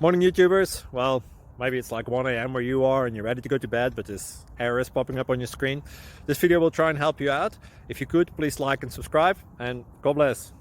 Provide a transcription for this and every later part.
Morning YouTubers. Well, maybe it's like 1 a.m. where you are and you're ready to go to bed, but this error is popping up on your screen. This video will try and help you out. If you could, please like and subscribe, and God bless.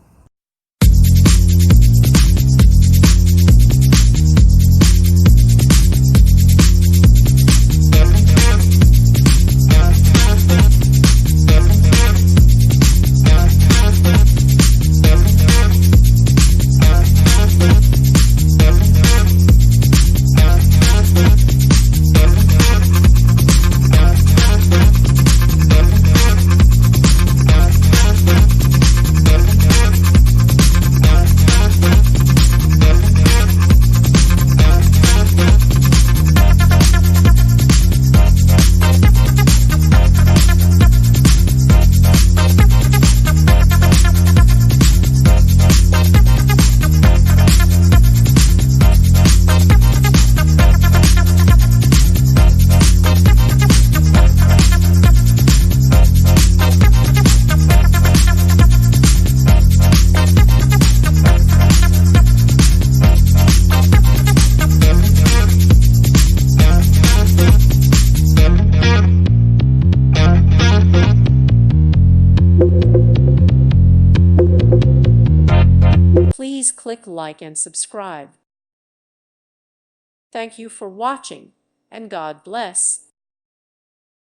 Please click like and subscribe. Thank you for watching, and God bless.